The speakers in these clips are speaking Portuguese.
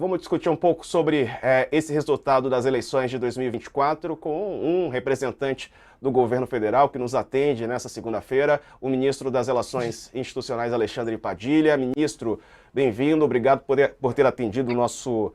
Vamos discutir um pouco sobre esse resultado das eleições de 2024 com um representante do governo federal que nos atende nessa segunda-feira, o ministro das Relações Institucionais, Alexandre Padilha. Ministro, bem-vindo, obrigado por ter atendido o nosso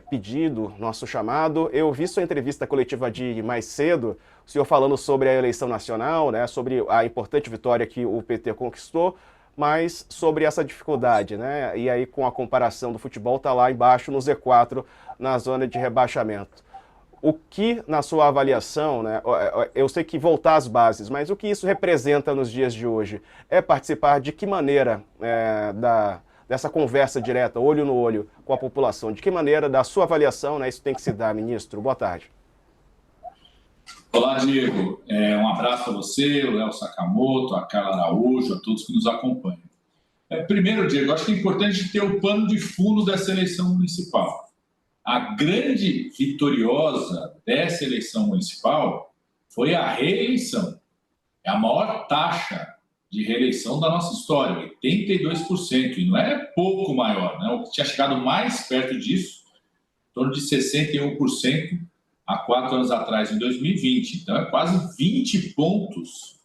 pedido, nosso chamado. Eu vi sua entrevista coletiva de mais cedo, o senhor falando sobre a eleição nacional, né, sobre a importante vitória que o PT conquistou, mas sobre essa dificuldade, né? E aí, com a comparação do futebol, está lá embaixo no Z4, na zona de rebaixamento. O que, na sua avaliação, né? Eu sei que voltar às bases, mas o que isso representa nos dias de hoje? É participar de que maneira dessa conversa direta, olho no olho, com a população? De que maneira, da sua avaliação, né, isso tem que se dar, ministro? Boa tarde. Olá, Diego. Um abraço para você, o Léo Sakamoto, a Carla Araújo, a todos que nos acompanham. Primeiro, Diego, acho que é importante ter o pano de fundo dessa eleição municipal. A grande vitoriosa dessa eleição municipal foi a reeleição. É a maior taxa de reeleição da nossa história, 82%, e não é pouco maior, né? O que tinha chegado mais perto disso, em torno de 61%, há 4 anos atrás, em 2020. Então, é quase 20 pontos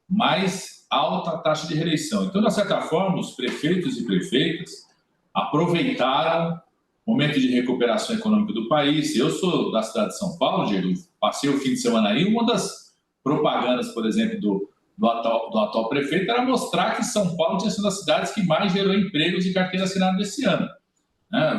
mais alta a taxa de reeleição. Então, de certa forma, os prefeitos e prefeitas aproveitaram o momento de recuperação econômica do país. Eu sou da cidade de São Paulo, Diego, passei o fim de semana aí. Uma das propagandas, por exemplo, do atual prefeito era mostrar que São Paulo tinha sido uma das cidades que mais gerou empregos e carteira assinada desse ano.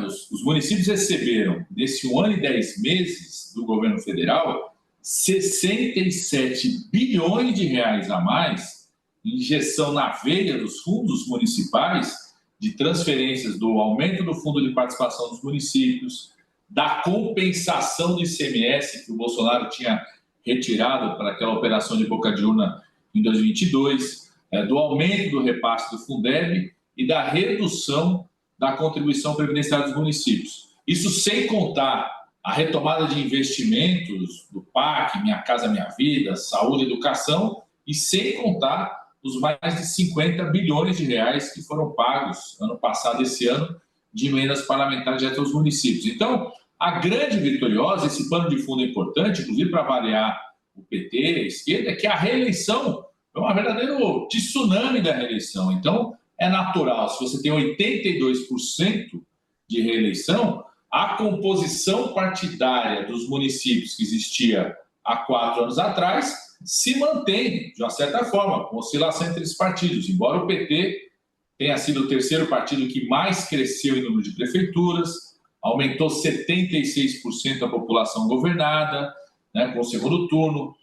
Os municípios receberam, nesse 1 ano e 10 meses do governo federal, 67 bilhões de reais a mais em injeção na veia dos fundos municipais, de transferências do aumento do fundo de participação dos municípios, da compensação do ICMS que o Bolsonaro tinha retirado para aquela operação de boca de urna em 2022, do aumento do repasse do Fundeb e da redução da contribuição previdenciária dos municípios. Isso sem contar a retomada de investimentos do PAC, Minha Casa Minha Vida, saúde e educação, e sem contar os mais de 50 bilhões de reais que foram pagos ano passado, esse ano, de emendas parlamentares diretas aos municípios. Então, a grande vitoriosa, esse pano de fundo é importante, inclusive para avaliar o PT, a esquerda, é que a reeleição é um verdadeiro tsunami da reeleição. Então, é natural, se você tem 82% de reeleição, a composição partidária dos municípios que existia há 4 anos atrás se mantém, de uma certa forma, com oscilação entre esses partidos. Embora o PT tenha sido o terceiro partido que mais cresceu em número de prefeituras, aumentou 76% a população governada, né, com o segundo turno,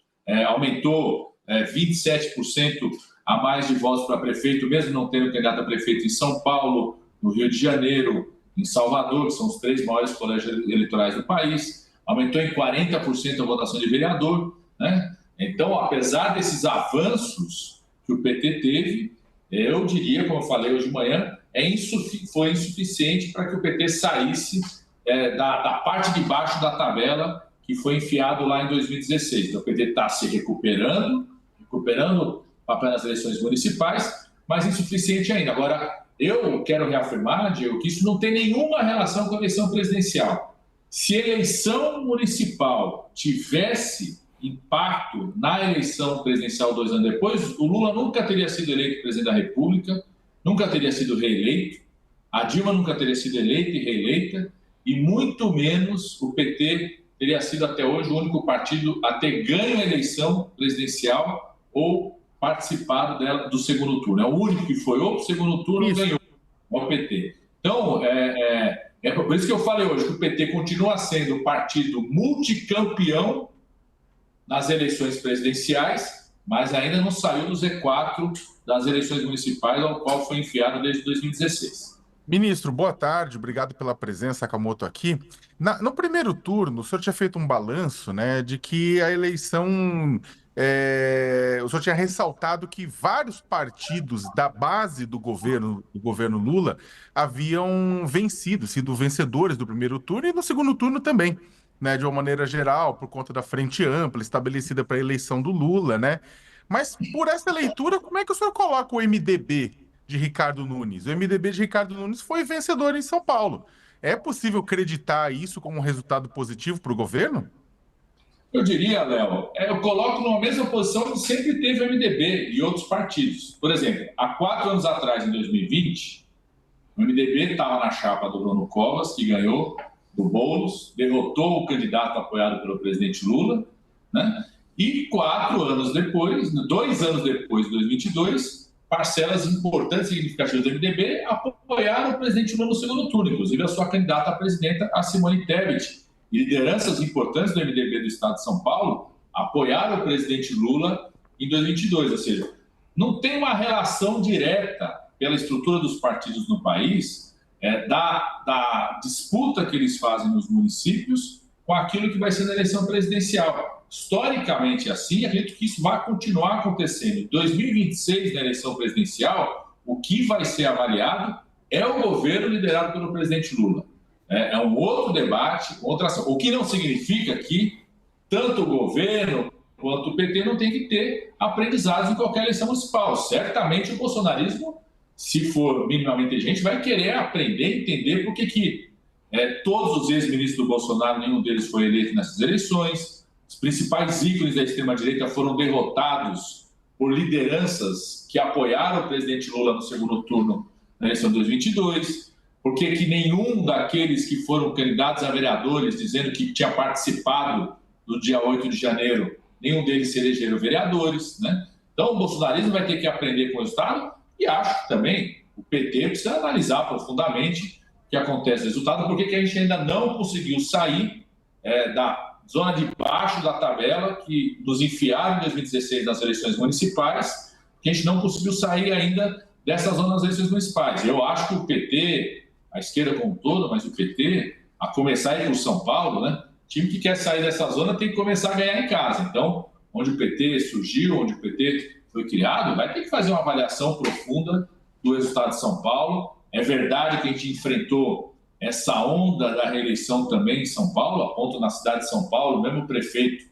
aumentou 27% a mais de votos para prefeito, mesmo não tendo candidato a prefeito em São Paulo, no Rio de Janeiro, em Salvador, que são os 3 maiores colégios eleitorais do país, aumentou em 40% a votação de vereador, né? Então, apesar desses avanços que o PT teve, eu diria, como eu falei hoje de manhã, foi insuficiente para que o PT saísse da parte de baixo da tabela que foi enfiado lá em 2016. Então, o PT está se recuperando papel nas eleições municipais, mas insuficiente ainda. Agora, eu quero reafirmar, Diego, que isso não tem nenhuma relação com a eleição presidencial. Se a eleição municipal tivesse impacto na eleição presidencial 2 anos depois, o Lula nunca teria sido eleito presidente da República, nunca teria sido reeleito, a Dilma nunca teria sido eleita e reeleita, e muito menos o PT teria sido até hoje o único partido a ter ganho a eleição presidencial ou participado dela do segundo turno. É o único que foi ou para o segundo turno ganhou o PT. Então, é por isso que eu falei hoje que o PT continua sendo um partido multicampeão nas eleições presidenciais, mas ainda não saiu do Z4 das eleições municipais, ao qual foi enfiado desde 2016. Ministro, boa tarde, obrigado pela presença, Sakamoto, aqui. No primeiro turno, o senhor tinha feito um balanço, né, de que a eleição... o senhor tinha ressaltado que vários partidos da base do governo Lula haviam vencido, sido vencedores do primeiro turno e no segundo turno também, né, de uma maneira geral, por conta da frente ampla estabelecida para a eleição do Lula, né? Mas por essa leitura, como é que o senhor coloca o MDB de Ricardo Nunes? O MDB de Ricardo Nunes foi vencedor em São Paulo. É possível acreditar isso como um resultado positivo para o governo? Eu diria, Léo, eu coloco numa mesma posição que sempre teve o MDB e outros partidos. Por exemplo, há 4 anos atrás, em 2020, o MDB estava na chapa do Bruno Covas, que ganhou do Boulos, derrotou o candidato apoiado pelo presidente Lula, né? E 4 anos depois, 2 anos depois, em 2022, parcelas importantes e significativas do MDB apoiaram o presidente Lula no segundo turno, inclusive a sua candidata à presidenta, a Simone Tebet. E lideranças importantes do MDB do Estado de São Paulo apoiaram o presidente Lula em 2022, ou seja, não tem uma relação direta pela estrutura dos partidos no país da disputa que eles fazem nos municípios com aquilo que vai ser na eleição presidencial. Historicamente assim, acredito que isso vai continuar acontecendo. Em 2026, na eleição presidencial, o que vai ser avaliado é o governo liderado pelo presidente Lula. É um outro debate, outra ação. O que não significa que tanto o governo quanto o PT não tem que ter aprendizados em qualquer eleição municipal. Certamente o bolsonarismo, se for minimamente inteligente, vai querer aprender, entender por que todos os ex-ministros do Bolsonaro, nenhum deles foi eleito nessas eleições. Os principais ícones da extrema-direita foram derrotados por lideranças que apoiaram o presidente Lula no segundo turno na eleição de 2022. Por que nenhum daqueles que foram candidatos a vereadores, dizendo que tinha participado do dia 8 de janeiro, nenhum deles se elegeram vereadores, né? Então, o bolsonarismo vai ter que aprender com o Estado e acho que também o PT precisa analisar profundamente o que acontece no resultado, porque a gente ainda não conseguiu sair da zona de baixo da tabela que nos enfiaram em 2016 nas eleições municipais, que a gente não conseguiu sair ainda dessa zona das eleições municipais. Eu acho que o PT, a esquerda como um todo, mas o PT, a começar aí por São Paulo, né? O time que quer sair dessa zona tem que começar a ganhar em casa. Então, onde o PT surgiu, onde o PT foi criado, vai ter que fazer uma avaliação profunda do resultado de São Paulo. É verdade que a gente enfrentou essa onda da reeleição também em São Paulo, a ponto na cidade de São Paulo, mesmo o prefeito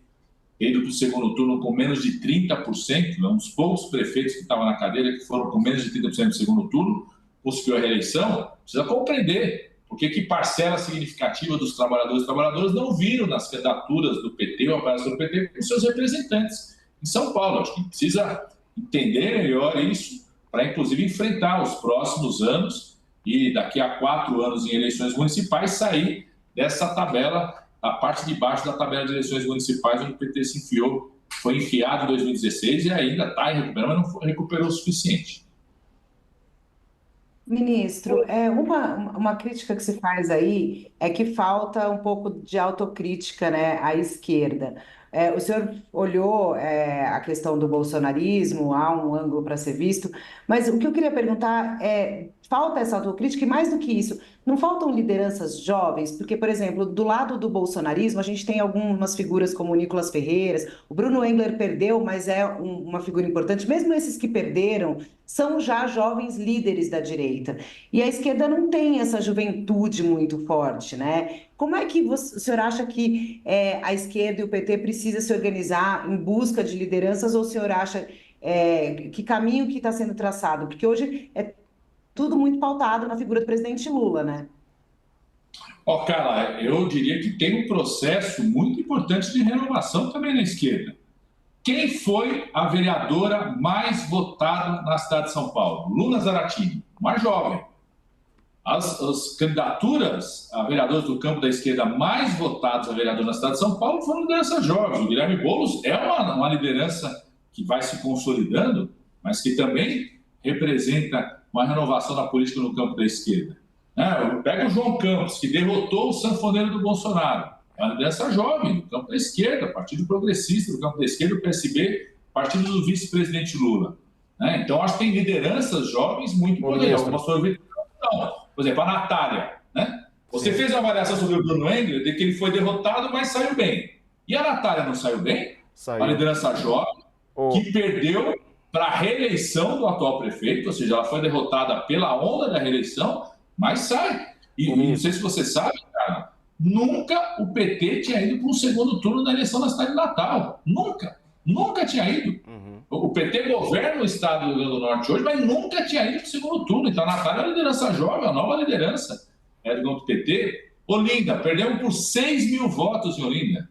indo para o segundo turno com menos de 30%, um dos poucos prefeitos que estavam na cadeira que foram com menos de 30% no segundo turno, conseguiu a reeleição. Precisa compreender por que parcela significativa dos trabalhadores e trabalhadoras não viram nas candidaturas do PT ou apoiadas pelo PT com seus representantes em São Paulo. Acho que precisa entender melhor isso para, inclusive, enfrentar os próximos anos e, daqui a 4 anos em eleições municipais, sair dessa tabela, a parte de baixo da tabela de eleições municipais, onde o PT se enfiou, foi enfiado em 2016 e ainda está recuperando, mas não recuperou o suficiente. Ministro, uma crítica que se faz aí é que falta um pouco de autocrítica, né, à esquerda. O senhor olhou a questão do bolsonarismo, há um ângulo para ser visto, mas o que eu queria perguntar falta essa autocrítica e, mais do que isso, não faltam lideranças jovens? Porque, por exemplo, do lado do bolsonarismo, a gente tem algumas figuras como o Nicolas Ferreiras, o Bruno Engler perdeu, mas é uma figura importante. Mesmo esses que perderam são já jovens líderes da direita. E a esquerda não tem essa juventude muito forte, né? Como é que o senhor acha que a esquerda e o PT precisam se organizar em busca de lideranças, ou o senhor acha que caminho que está sendo traçado? Porque hoje é tudo muito pautado na figura do presidente Lula, né? Carla, eu diria que tem um processo muito importante de renovação também na esquerda. Quem foi a vereadora mais votada na cidade de São Paulo? Luna Zaratini, mais jovem. As candidaturas a vereadores do campo da esquerda mais votados a vereador na cidade de São Paulo foram lideranças jovens. O Guilherme Boulos é uma liderança que vai se consolidando, mas que também representa uma renovação da política no campo da esquerda. Pega o João Campos, que derrotou o sanfoneiro do Bolsonaro. É uma liderança jovem do campo da esquerda, Partido Progressista do campo da esquerda, o PSB, partido do vice-presidente Lula. Então, acho que tem lideranças jovens muito importantes. Por exemplo, a Natália. Você fez uma avaliação sobre o Bruno Engler, de que ele foi derrotado, mas saiu bem. E a Natália não saiu bem? Saiu. Uma liderança jovem que perdeu para a reeleição do atual prefeito, ou seja, ela foi derrotada pela onda da reeleição, mas sai. E não sei se você sabe, cara, nunca o PT tinha ido para um segundo turno na eleição da cidade de Natal. Nunca tinha ido. O PT governa o estado do Rio Grande do Norte hoje, mas nunca tinha ido para o segundo turno. Então, a Natália é uma liderança jovem, uma nova liderança. do PT, Olinda, perdemos por 6 mil votos em Olinda.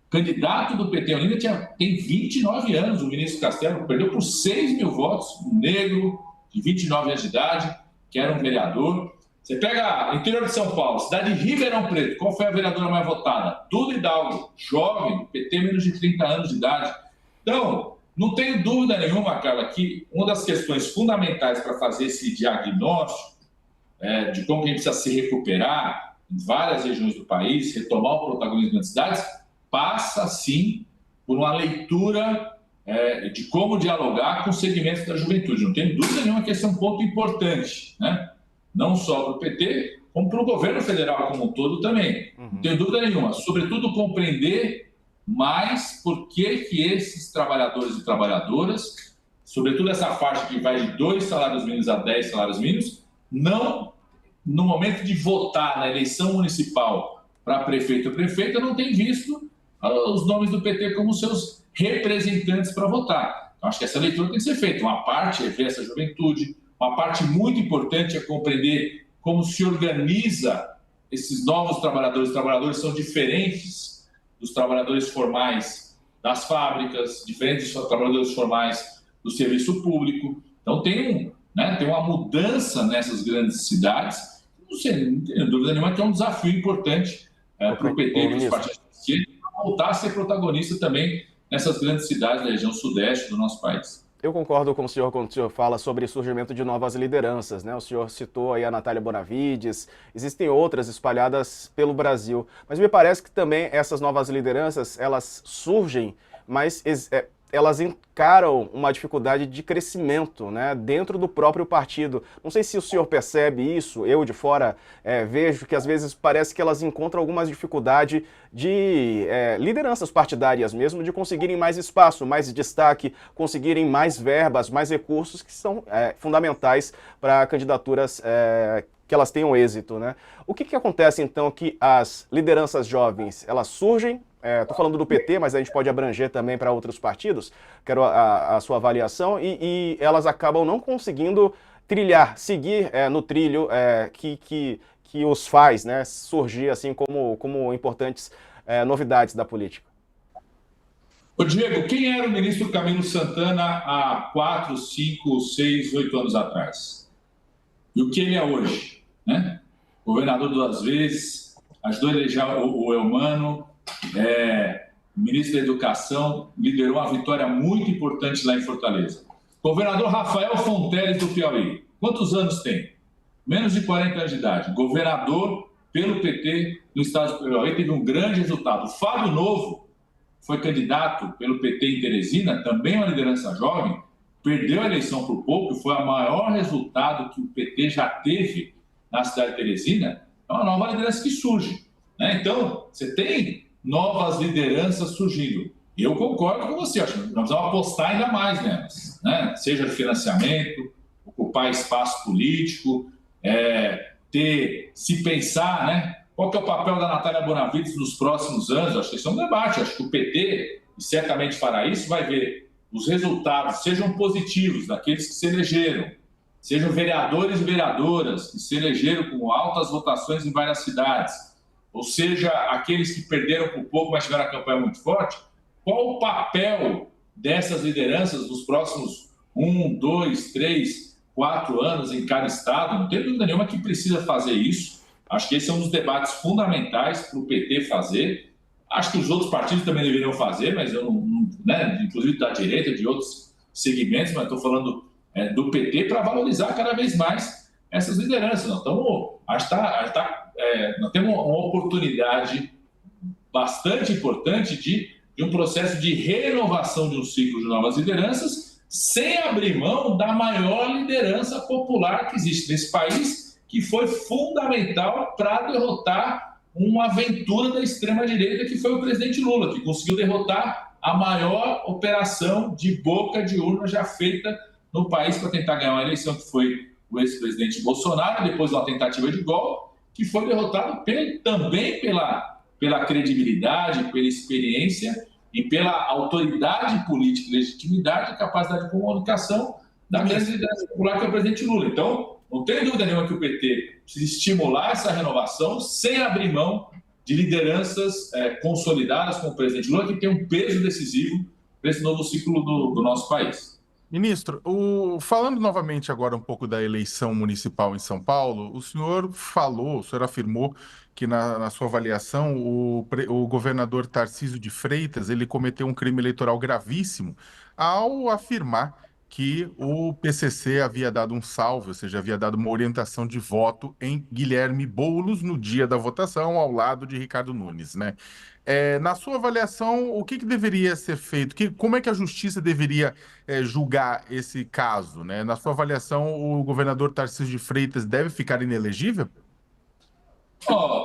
Candidato do PT em Olinda tem 29 anos, o ministro Castelo, perdeu por 6 mil votos, um negro de 29 anos de idade, que era um vereador. Você pega interior de São Paulo, cidade de Ribeirão Preto, qual foi a vereadora mais votada? Duda Hidalgo, jovem, PT menos de 30 anos de idade. Então, não tenho dúvida nenhuma, Carla, que uma das questões fundamentais para fazer esse diagnóstico de como a gente precisa se recuperar em várias regiões do país, retomar o protagonismo das cidades, passa, sim, por uma leitura de como dialogar com os segmentos da juventude. Não tenho dúvida nenhuma que esse é um ponto importante, né? Não só para o PT, como para o governo federal como um todo também. Não tenho dúvida nenhuma. Sobretudo, compreender mais por que esses trabalhadores e trabalhadoras, sobretudo essa faixa que vai de 2 salários mínimos a 10 salários mínimos, não, no momento de votar na eleição municipal para prefeito ou prefeita, não tem visto os nomes do PT como seus representantes para votar. Então, acho que essa leitura tem que ser feita. Uma parte é ver essa juventude, uma parte muito importante é compreender como se organiza esses novos trabalhadores. Os trabalhadores são diferentes dos trabalhadores formais das fábricas, diferentes dos trabalhadores formais do serviço público. Então, tem uma mudança nessas grandes cidades. Não tenho dúvida nenhuma que é um desafio importante para o PT e para os partidos de esquerda voltar a ser protagonista também nessas grandes cidades da região sudeste do nosso país. Eu concordo com o senhor quando o senhor fala sobre o surgimento de novas lideranças, né? O senhor citou aí a Natália Bonavides, existem outras espalhadas pelo Brasil, mas me parece que também essas novas lideranças, elas surgem, mas elas encaram uma dificuldade de crescimento, né, dentro do próprio partido. Não sei se o senhor percebe isso, eu de fora vejo que às vezes parece que elas encontram algumas dificuldades de lideranças partidárias mesmo, de conseguirem mais espaço, mais destaque, conseguirem mais verbas, mais recursos que são fundamentais para candidaturas que elas tenham êxito, né? O que acontece então que as lideranças jovens, elas surgem? Estou falando do PT, mas a gente pode abranger também para outros partidos. Quero a sua avaliação. E elas acabam não conseguindo seguir no trilho que os faz, né, surgir assim como importantes novidades da política. Ô Diego, quem era o ministro Camilo Santana há 4, 5, 6, 8 anos atrás? E o que ele é hoje? Né? Governador 2 vezes, ajudou a eleger o Eumano, ministro da Educação, liderou uma vitória muito importante lá em Fortaleza. Governador Rafael Fonteles do Piauí, quantos anos tem? Menos de 40 anos de idade. Governador pelo PT no estado do Piauí, teve um grande resultado. O Fábio Novo foi candidato pelo PT em Teresina, também uma liderança jovem, perdeu a eleição por pouco, foi o maior resultado que o PT já teve na cidade de Teresina. É uma nova liderança que surge, né? Então, você tem novas lideranças surgindo. E eu concordo com você, acho que nós precisamos apostar ainda mais nelas, né? Seja de financiamento, ocupar espaço político, se pensar, né? Qual que é o papel da Natália Bonavides nos próximos anos? Acho que isso é um debate. Acho que o PT, e certamente fará isso, vai ver os resultados, sejam positivos, daqueles que se elegeram, sejam vereadores e vereadoras que se elegeram com altas votações em várias cidades, ou seja, aqueles que perderam por pouco, mas tiveram a campanha muito forte. Qual o papel dessas lideranças nos próximos 1, 2, 3, 4 anos em cada estado? Não tem dúvida nenhuma que precisa fazer isso. Acho que esse é um dos debates fundamentais para o PT fazer. Acho que os outros partidos também deveriam fazer, mas eu não, né, inclusive da direita, de outros segmentos, mas estou falando do PT para valorizar cada vez mais essas lideranças. Nós temos uma oportunidade bastante importante de um processo de renovação de um ciclo de novas lideranças, sem abrir mão da maior liderança popular que existe nesse país, que foi fundamental para derrotar uma aventura da extrema-direita, que foi o presidente Lula, que conseguiu derrotar a maior operação de boca de urna já feita no país para tentar ganhar uma eleição, que foi o ex-presidente Bolsonaro, depois de uma tentativa de golpe, que foi derrotado também pela credibilidade, pela experiência e pela autoridade política, legitimidade e capacidade de comunicação da grande liderança popular, que é o presidente Lula. Então, não tenho dúvida nenhuma que o PT precisa estimular essa renovação sem abrir mão de lideranças consolidadas como o presidente Lula, que tem um peso decisivo para esse novo ciclo do nosso país. Ministro, falando novamente agora um pouco da eleição municipal em São Paulo, o senhor afirmou que na sua avaliação o governador Tarcísio de Freitas ele cometeu um crime eleitoral gravíssimo ao afirmar que o PCC havia dado um salve, ou seja, havia dado uma orientação de voto em Guilherme Boulos no dia da votação, ao lado de Ricardo Nunes, né? Na sua avaliação, o que deveria ser feito? Como é que a justiça deveria julgar esse caso, né? Na sua avaliação, o governador Tarcísio de Freitas deve ficar inelegível?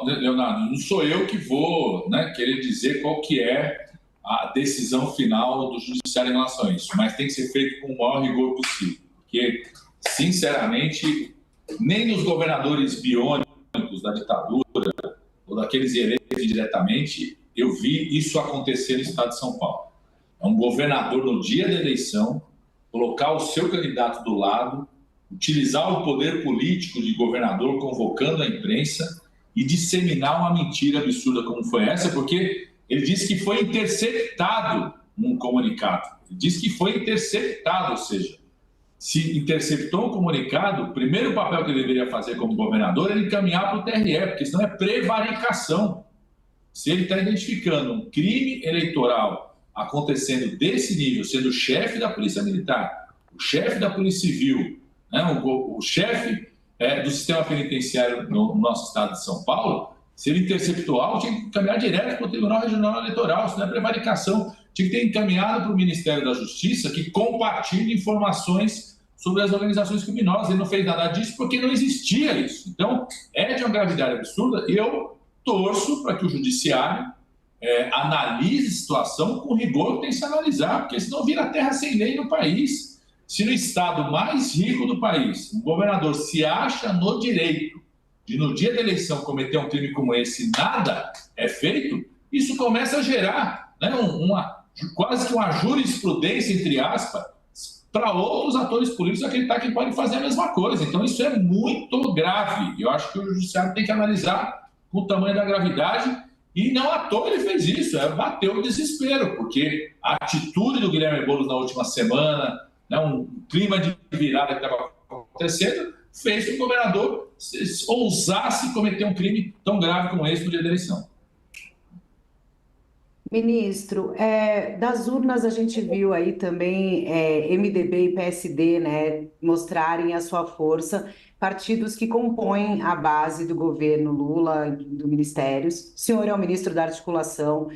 Leonardo, não sou eu que vou querer dizer qual que é a decisão final do judiciário em relação a isso, mas tem que ser feito com o maior rigor possível, porque, sinceramente, nem nos governadores biônicos da ditadura ou daqueles eleitos diretamente, eu vi isso acontecer no estado de São Paulo. É um governador, no dia da eleição, colocar o seu candidato do lado, utilizar o poder político de governador convocando a imprensa e disseminar uma mentira absurda como foi essa, porque ele disse que foi interceptado um comunicado. Ele disse que foi interceptado, ou seja, se interceptou um comunicado, o primeiro papel que ele deveria fazer como governador é encaminhar para o TRE, porque senão é prevaricação. Se ele está identificando um crime eleitoral acontecendo desse nível, sendo o chefe da Polícia Militar, o chefe da Polícia Civil, o chefe do sistema penitenciário no nosso estado de São Paulo, se ele interceptou algo, tinha que encaminhar direto para o Tribunal Regional Eleitoral, isso não é prevaricação. Tinha que ter encaminhado para o Ministério da Justiça, que compartilhe informações sobre as organizações criminosas. Ele não fez nada disso porque não existia isso. Então, é de uma gravidade absurda e eu torço para que o Judiciário analise a situação com rigor que tem que se analisar, porque senão vira terra sem lei no país. Se no estado mais rico do país, um governador se acha no direito de, no dia da eleição, cometer um crime como esse, nada é feito, isso começa a gerar quase que uma jurisprudência, entre aspas, para outros atores políticos acreditar que podem fazer a mesma coisa. Então, isso é muito grave. Eu acho que o Judiciário tem que analisar com o tamanho da gravidade, e não à toa ele fez isso, bateu o desespero, porque a atitude do Guilherme Boulos na última semana, um clima de virada que estava acontecendo, fez que o governador ousasse cometer um crime tão grave como esse no dia da eleição. Ministro, das urnas a gente viu aí também MDB e PSD, mostrarem a sua força, partidos que compõem a base do governo Lula, do ministérios. O senhor é o ministro da articulação.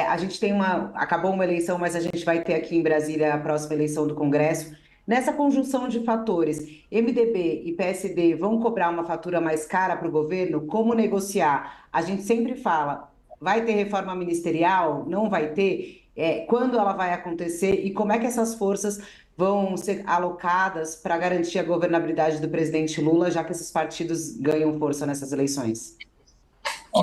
A gente tem acabou uma eleição, mas a gente vai ter aqui em Brasília a próxima eleição do Congresso. Nessa conjunção de fatores, MDB e PSD vão cobrar uma fatura mais cara para o governo? Como negociar? A gente sempre fala, vai ter reforma ministerial? Não vai ter? Quando ela vai acontecer? E como é que essas forças vão ser alocadas para garantir a governabilidade do presidente Lula, já que esses partidos ganham força nessas eleições?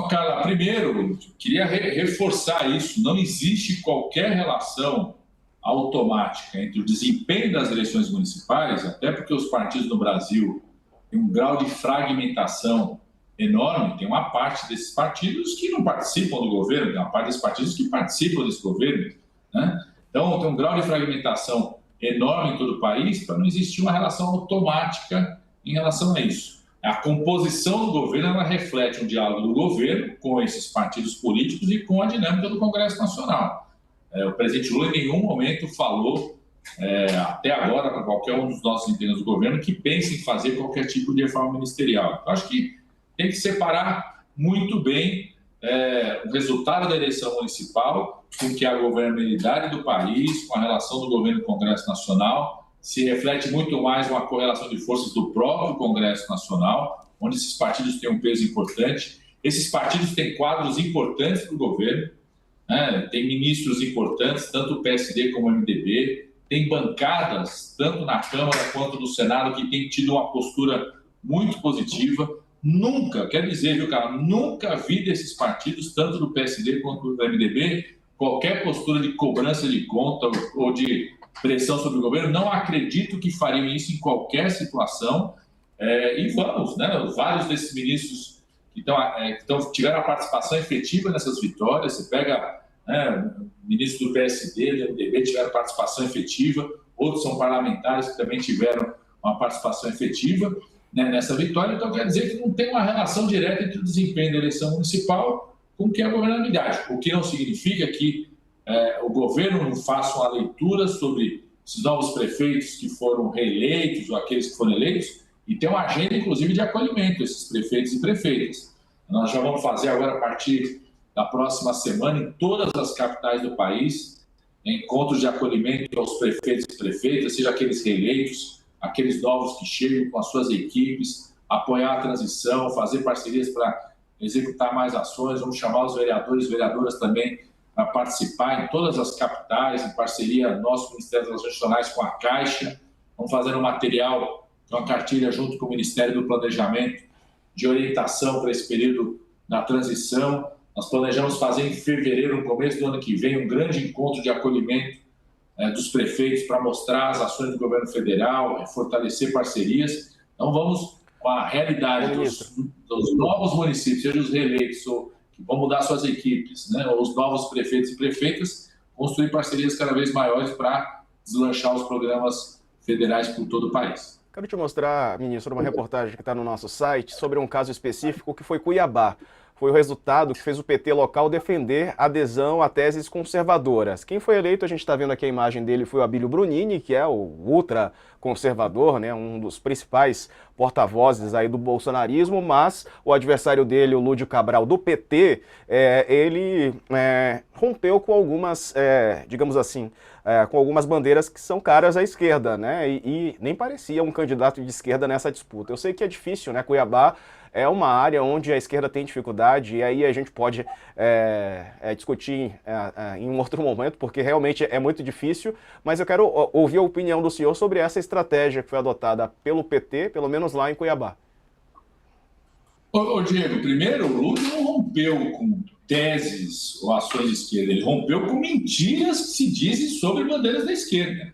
Carla, primeiro, queria reforçar isso. Não existe qualquer relação automática entre o desempenho das eleições municipais, até porque os partidos no Brasil têm um grau de fragmentação enorme. Tem uma parte desses partidos que não participam do governo, tem uma parte desses partidos que participam desse governo, Então, tem um grau de fragmentação enorme em todo o país para não existir uma relação automática em relação a isso. A composição do governo ela reflete um diálogo do governo com esses partidos políticos e com a dinâmica do Congresso Nacional. O presidente Lula em nenhum momento falou, até agora, para qualquer um dos nossos integrantes do governo, que pense em fazer qualquer tipo de reforma ministerial. Eu acho que tem que separar muito bem o resultado da eleição municipal com o que é a governabilidade do país, com a relação do governo com o Congresso Nacional. Se reflete muito mais uma correlação de forças do próprio Congresso Nacional, onde esses partidos têm um peso importante. Esses partidos têm quadros importantes para o governo, tem ministros importantes, tanto o PSD como o MDB, tem bancadas, tanto na Câmara quanto no Senado, que têm tido uma postura muito positiva. Nunca, quer dizer, viu, cara, nunca vi desses partidos, tanto do PSD quanto do MDB, qualquer postura de cobrança de conta ou de pressão sobre o governo. Não acredito que fariam isso em qualquer situação. E vamos, né? Vários desses ministros tiveram a participação efetiva nessas vitórias. Você pega, né, ministros do PSD, do MDB tiveram participação efetiva, outros são parlamentares que também tiveram uma participação efetiva, né, nessa vitória. Então, quer dizer que não tem uma relação direta entre o desempenho da eleição municipal com o que é a governabilidade, o que não significa que o governo não faça uma leitura sobre esses novos prefeitos que foram reeleitos ou aqueles que foram eleitos, e tem uma agenda, inclusive, de acolhimento desses prefeitos e prefeitas. Nós já vamos fazer agora, a partir da próxima semana, em todas as capitais do país, encontros de acolhimento aos prefeitos e prefeitas, seja aqueles reeleitos, aqueles novos que chegam com as suas equipes, apoiar a transição, fazer parcerias para executar mais ações. Vamos chamar os vereadores e vereadoras também para participar em todas as capitais, em parceria nosso Ministério das Relações Institucionais com a Caixa. Vamos fazer um material, uma cartilha junto com o Ministério do Planejamento, de orientação para esse período da transição. Nós planejamos fazer em fevereiro, no começo do ano que vem, um grande encontro de acolhimento dos prefeitos para mostrar as ações do governo federal, fortalecer parcerias. Então, vamos com a realidade dos novos municípios, seja os reeleitos ou que vão mudar suas equipes, né, ou os novos prefeitos e prefeitas, construir parcerias cada vez maiores para deslanchar os programas federais por todo o país. Quero te mostrar, ministro, uma reportagem que está no nosso site sobre um caso específico que foi Cuiabá. Foi o resultado que fez o PT local defender adesão a teses conservadoras. Quem foi eleito, a gente está vendo aqui a imagem dele, foi o Abílio Brunini, que é o ultraconservador, né, um dos principais porta-vozes aí do bolsonarismo, mas o adversário dele, o Lúdio Cabral, do PT, ele rompeu com algumas, digamos assim, com algumas bandeiras que são caras à esquerda, né, e nem parecia um candidato de esquerda nessa disputa. Eu sei que é difícil, né, Cuiabá é uma área onde a esquerda tem dificuldade, e aí a gente pode discutir em um outro momento, porque realmente é muito difícil, mas eu quero ouvir a opinião do senhor sobre essa estratégia que foi adotada pelo PT, pelo menos lá em Cuiabá. Ô Diego, primeiro, o Lula não rompeu com teses ou ações de esquerda, ele rompeu com mentiras que se dizem sobre bandeiras da esquerda.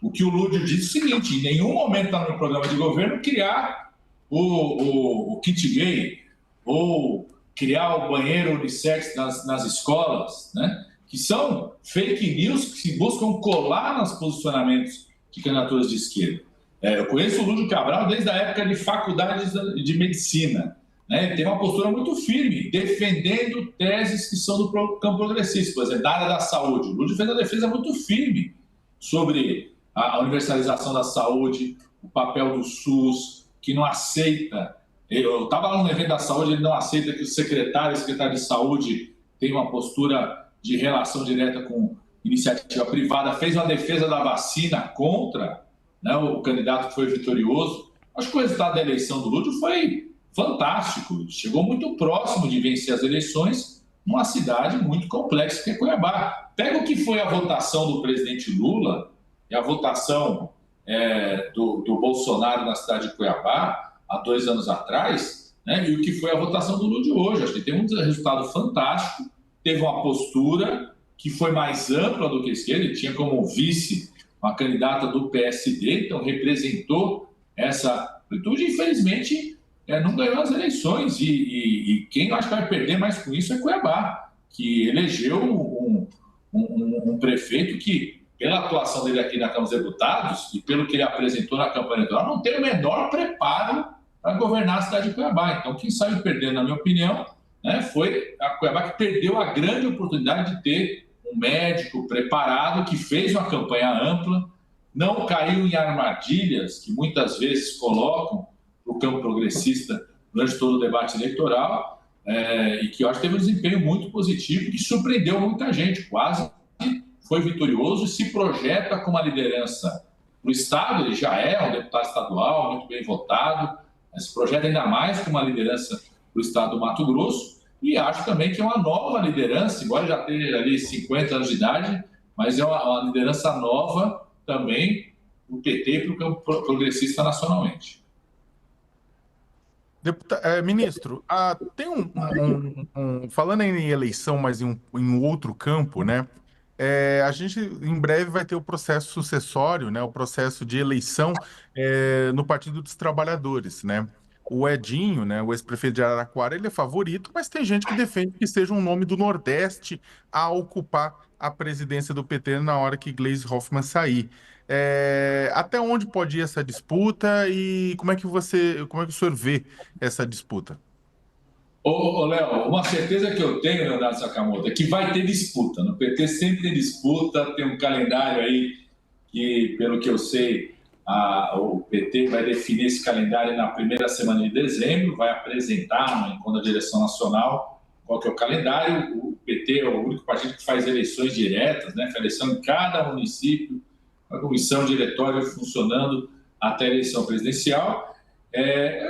O que o Lúdio disse é o seguinte: em nenhum momento está no programa de governo criar o kit gay ou criar o banheiro unissex nas escolas, né? Que são fake news que se buscam colar nos posicionamentos de candidaturas de esquerda. Eu conheço o Lúdio Cabral desde a época de faculdades de medicina, né? Ele tem uma postura muito firme, defendendo teses que são do campo progressista, por exemplo, da área da saúde. O Lúdio fez uma defesa muito firme sobre a universalização da saúde, o papel do SUS, que não aceita. Eu estava lá no evento da saúde, ele não aceita que o secretário e secretário de saúde tenham uma postura de relação direta com iniciativa privada, fez uma defesa da vacina contra, né, o candidato que foi vitorioso. Acho que o resultado da eleição do Lúdio foi fantástico, chegou muito próximo de vencer as eleições numa cidade muito complexa que é Cuiabá. Pega o que foi a votação do presidente Lula e a votação do Bolsonaro na cidade de Cuiabá, há 2 anos atrás, né, e o que foi a votação do Lula de hoje. Acho que tem um resultado fantástico, teve uma postura que foi mais ampla do que a esquerda, ele tinha como vice uma candidata do PSD, então representou essa amplitude, e infelizmente não ganhou as eleições, e quem eu acho que vai perder mais com isso é Cuiabá, que elegeu um prefeito que, pela atuação dele aqui na Câmara dos Deputados e pelo que ele apresentou na campanha eleitoral, não tem o menor preparo para governar a cidade de Cuiabá. Então, quem saiu perdendo, na minha opinião, né, foi a Cuiabá, que perdeu a grande oportunidade de ter um médico preparado, que fez uma campanha ampla, não caiu em armadilhas que muitas vezes colocam o campo progressista durante todo o debate eleitoral, e que eu acho que teve um desempenho muito positivo, que surpreendeu muita gente, quase foi vitorioso e se projeta como uma liderança no Estado. Ele já é um deputado estadual, muito bem votado, mas se projeta ainda mais como uma liderança no Estado do Mato Grosso, e acho também que é uma nova liderança, embora já tenha ali 50 anos de idade, mas é uma liderança nova também para o PT e para o campo progressista nacionalmente. Ministro, tem falando em eleição, mas em outro campo, né? A gente em breve vai ter o processo sucessório, né, o processo de eleição no Partido dos Trabalhadores, né? O Edinho, né, o ex-prefeito de Araraquara, ele é favorito, mas tem gente que defende que seja um nome do Nordeste a ocupar a presidência do PT na hora que Gleisi Hoffmann sair. Até onde pode ir essa disputa e como é que o senhor vê essa disputa? Ô, Léo, uma certeza que eu tenho, Leonardo Sakamoto, é que vai ter disputa. No PT sempre tem disputa, tem um calendário aí que, pelo que eu sei, o PT vai definir esse calendário na primeira semana de dezembro, vai apresentar no encontro da direção nacional qual que é o calendário. O PT é o único partido que faz eleições diretas, né? Faz eleição em cada município, a comissão diretória funcionando até a eleição presidencial.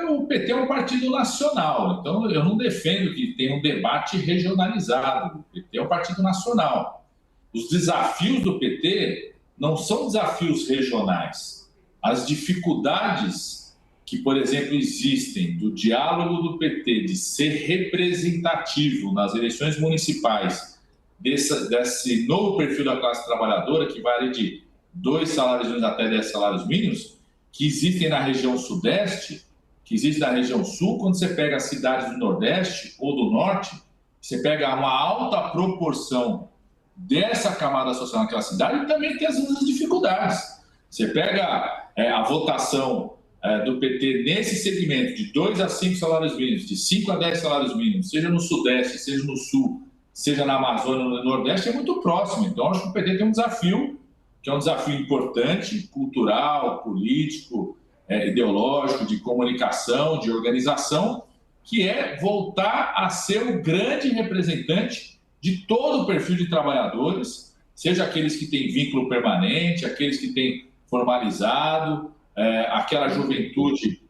O PT é um partido nacional, então eu não defendo que tenha um debate regionalizado. O PT é um partido nacional. Os desafios do PT não são desafios regionais. As dificuldades que, por exemplo, existem do diálogo do PT de ser representativo nas eleições municipais desse novo perfil da classe trabalhadora, que vai de 2 salários mínimos até 10 salários mínimos, que existem na região sudeste, que existem na região sul. Quando você pega as cidades do nordeste ou do norte, você pega uma alta proporção dessa camada social naquela cidade e também tem as mesmas dificuldades. Você pega a votação do PT nesse segmento de 2 a 5 salários mínimos, de 5 a 10 salários mínimos, seja no sudeste, seja no sul, seja na Amazônia, no nordeste, é muito próximo. Então, acho que o PT tem um desafio, que é um desafio importante, cultural, político, ideológico, de comunicação, de organização, que é voltar a ser o grande representante de todo o perfil de trabalhadores, seja aqueles que têm vínculo permanente, aqueles que têm formalizado, aquela juventude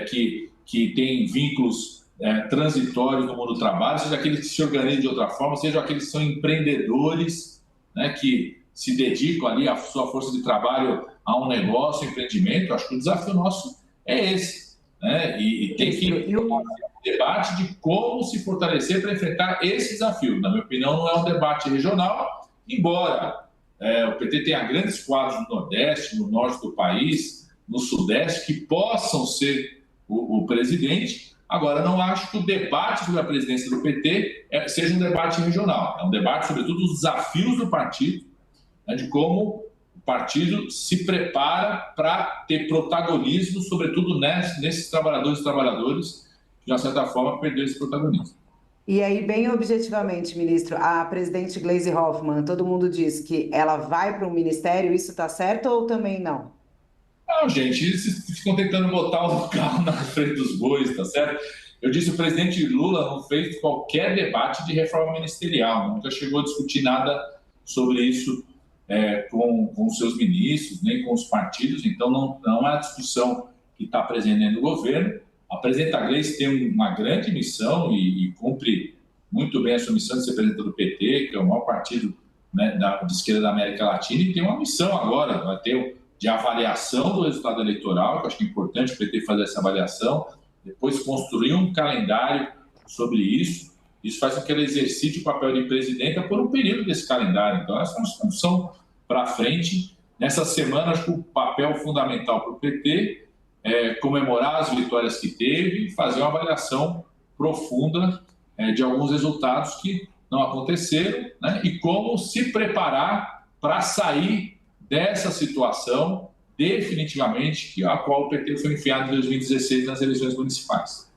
que tem vínculos transitórios no mundo do trabalho, seja aqueles que se organizam de outra forma, seja aqueles que são empreendedores, né, que se dedicam ali a sua força de trabalho a um negócio, empreendimento. Acho que o desafio nosso é esse, né? E tem que fazer um debate de como se fortalecer para enfrentar esse desafio. Na minha opinião, não é um debate regional, embora o PT tenha grandes quadros no Nordeste, no Norte do país, no Sudeste, que possam ser o presidente. Agora, não acho que o debate sobre a presidência do PT seja um debate regional. É um debate, sobretudo, dos desafios do partido, né, de como o partido se prepara para ter protagonismo, sobretudo nesses trabalhadores e trabalhadoras que, de uma certa forma, perderam esse protagonismo. E aí, bem objetivamente, ministro, a presidente Gleisi Hoffmann, todo mundo diz que ela vai para um ministério, isso está certo ou também não? Não, gente, eles ficam tentando botar o carro na frente dos bois, tá certo? Eu disse, o presidente Lula não fez qualquer debate de reforma ministerial, nunca chegou a discutir nada sobre isso com os seus ministros, nem com os partidos, então não é a discussão que está presente dentro do governo. A presidenta Gleisi tem uma grande missão e cumpre muito bem a sua missão de ser presidente do PT, que é o maior partido, né, de esquerda da América Latina, e tem uma missão agora, vai ter de avaliação do resultado eleitoral, que eu acho que é importante o PT fazer essa avaliação, depois construir um calendário sobre isso. Isso faz com que ela exercite o papel de presidenta por um período desse calendário. Então, essa é uma discussão para frente. Nessa semana, acho que o papel fundamental para o PT é comemorar as vitórias que teve e fazer uma avaliação profunda de alguns resultados que não aconteceram, né? E como se preparar para sair dessa situação definitivamente a qual o PT foi enfiado em 2016 nas eleições municipais.